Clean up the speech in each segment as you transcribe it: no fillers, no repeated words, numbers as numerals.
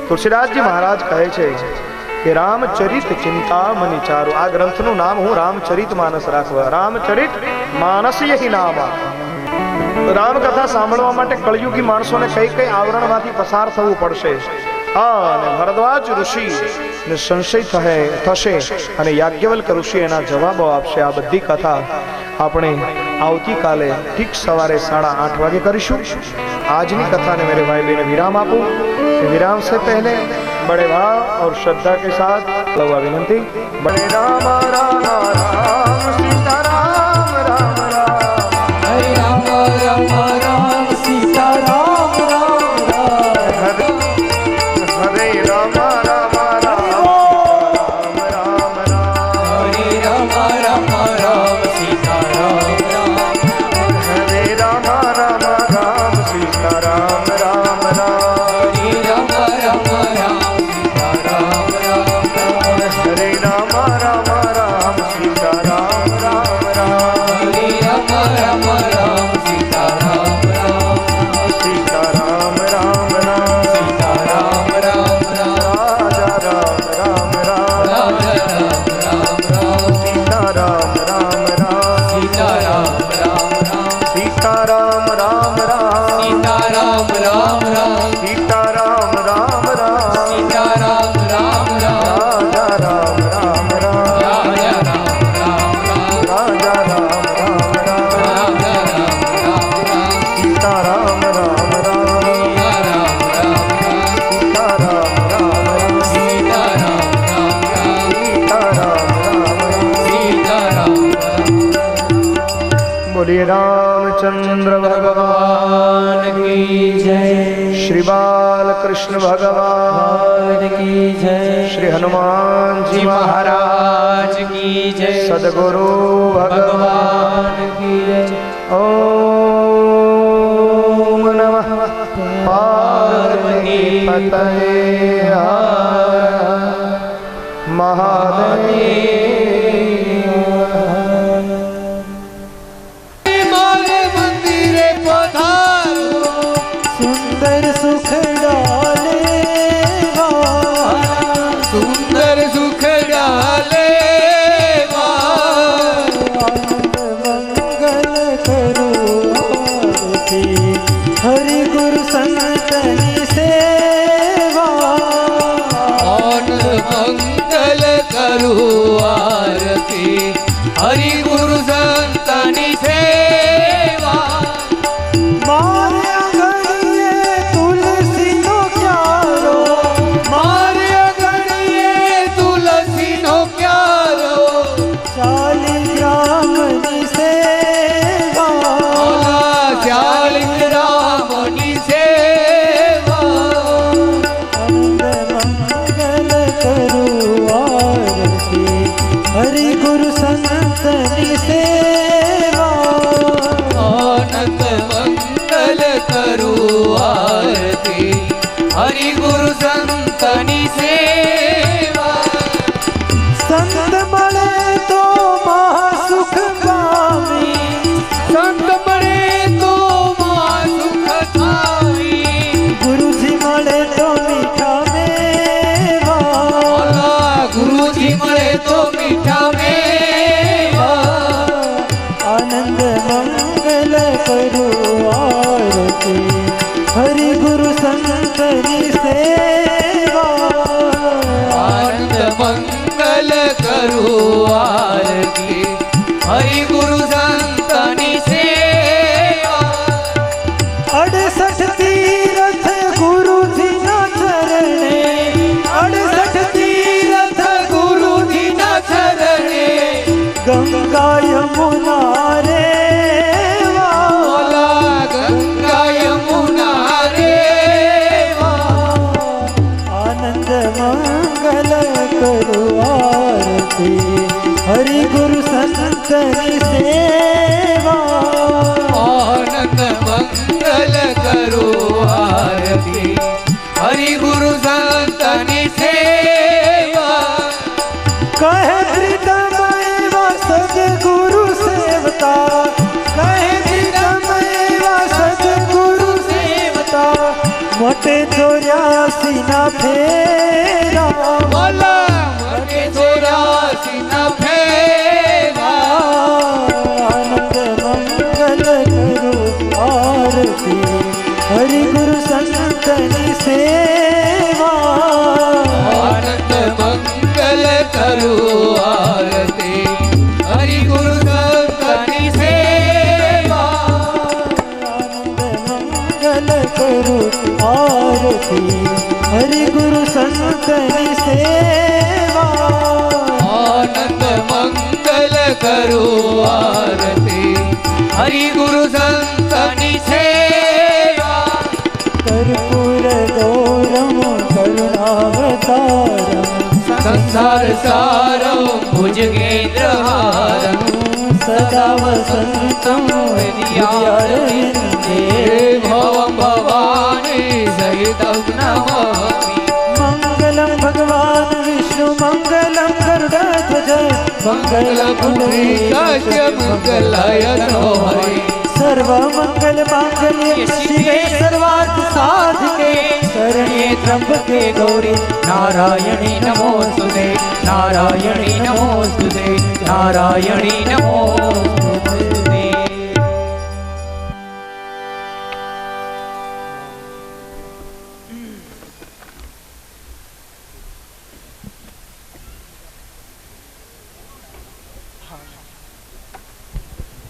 तुलसीदास जी महाराज कहे छे कि रामचरित चिंतामणि चारु। आ ग्रंथનું નામ હું રામચરિત માનસ રાખવા। રામચરિત માનસ यही नाम। રામ કથા સાંભળવા માટે કળયુગી માણસોને કઈ કઈ આવરણમાંથી પસાર થવું પડશે અને ભરદ્વાજ ઋષિ ને સંશય થશે અને યાજ્ઞવલ્ક ઋષિ એના જવાબો આપશે। આ બધી કથા આપણે આવતીકાલે ઠીક સવારે 8:30 વાગે કરીશું। આજની कथा ने मेरे भाई बहन विराम आपू। विराम से पहले बड़े भाव और श्रद्धा के साथ विनंती। बड़े राम राम राम सीता राम राम राम हरे राम राम राम सीता राम राम राम हरे राम राम राम राम राम हरे राम राम राम सीता राम राम हरे राम राम राम सीता राम राम राम हरे राम राम राम सीता राम राम राम हरे राम राम राम सीता राम राम राम हरे राम राम राम सीता राम राम सीता राम राम राम सीता राम राम राजा राम राम राम राजा राम राम सीता राम राम राम सीता राम राम राम सीता राम राम राम सीता राम राम राम सीता राम राम राम सीता राम राम राम राजा राम राम राम राजा राम राम राम राजा राम राम राम राजा राम राम राम सीता राम राम राम सीता राम राम राम सीता राम राम राम सीता राम राम राम सीता राम राम बोलिए रामचंद्र भगवान की जय। श्री बाल कृष्ण भगवान की जय। श्री हनुमान जी महाराज की जय। सद्गुरु भगवान की जय। ओम नमः पार्वती पतये महादेव। सुंदर सुख डाले सुंदर सुख डाले मंगल करो आरती हरि गुरु संतनि सेवा मंगल करो आरती हरि गुरु संतनि सेवा। मार्या घड़िए तुलसी नो क्यारो मार्या घड़िए तुलसी नो क्यारो 40 ग्राम नि सेवा 40 ग्राम नि सेवा। आनंद मंगल करो आरती हरि गुरु संतनि सेवा आनंद मंगल करो आरती हरि गुरु संतनि सेवा। संत मळे तो महासुख पामी संत मळे तो महासुख पामी गुरु जी मळे तो मीठा मेवा गुरु जी मळे तो मीठा मेवा। आनंद मंगल करो आरती हरि गुरु संतनि सेवा आनंद मंगल करो आरती हरि गुरु संतनि सेवा। 68 तीरथ गुरु जी ना चरणे 68 तीरथ गुरु जी ना चरणे गंगा यमुना रे गंगा यमुना रे आनंद मंगल करो आरती हरि गुरु संतनि सेवा आनंद मंगल करो आरती हरि गुरु संतनि सेवा। कहे प्रीतम सद्गुरु सेवता कहे प्रीतम सद्गुरु सेवता મોટે 84 ના ફેરા બોલા મોટે 84 ના ફેરા આનંદ મંગલ કરું આરતી હરિ ગુરુ સંતની સેવા આનંદ મંગલ કરું આરતી હરિ ગુરુ સંતની સેવા આનંદ મંગલ કરું આરતી હરિ ગુરુ સંતની સેવા આનંદ મંગલ કરું આરતી હરિ ગુરુ સંતની સેવા કર્પૂર ગૌરમ કરુણાવતારમ સંસાર સારમ ભુજગેન્દ્ર હારમ સદા વસંતમ વિદ્યારવિંદે ભવમ ભવાની સહિતમ નમામિ મંગલમ ભગવાન વિષ્ણુ મંગલમ ગરુડધ્વજ મંગલ પુંડરીકાક્ષ મંગલાય હરિ સર્વ મંગલ માંગલ્ય શિવે સર્વાર્થ સાધિકે શરણ્યે ત્રંબકે ગૌરી નારાયણી નમોસ્તુતે નારાયણી નમોસ્તુતે નારાયણી નમોસ્તુતે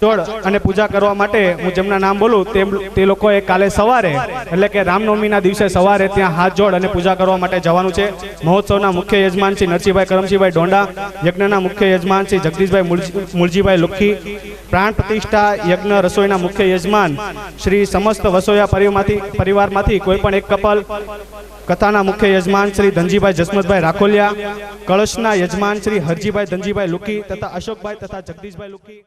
જોડ અને પૂજા કરવા માટે હું જેમના નામ બોલું તે લોકોએ કાલે સવારે એટલે કે રામનવમીના દિવસે સવારે ત્યાં હાથ જોડ અને પૂજા કરવા માટે જવાનું છે. મહોત્સવના મુખ્ય યજમાન શ્રી નરસિંહભાઈ કરમસિંહભાઈ ડોંડા, યજ્ઞના મુખ્ય યજમાન શ્રી જગદીશભાઈ મુળજીભાઈ લુખી, પ્રાણ પ્રતિષ્ઠા યજ્ઞ રસોઈના મુખ્ય યજમાન શ્રી સમસ્ત વસોયા પરિવારમાંથી કોઈ પણ એક કપલ, કથાના મુખ્ય યજમાન શ્રી ધનજીભાઈ જસમતભાઈ રાખોલિયા, કળશના યજમાન શ્રી હરજીભાઈ ધનજીભાઈ લુખી તથા અશોકભાઈ તથા જગદીશભાઈ લુખી.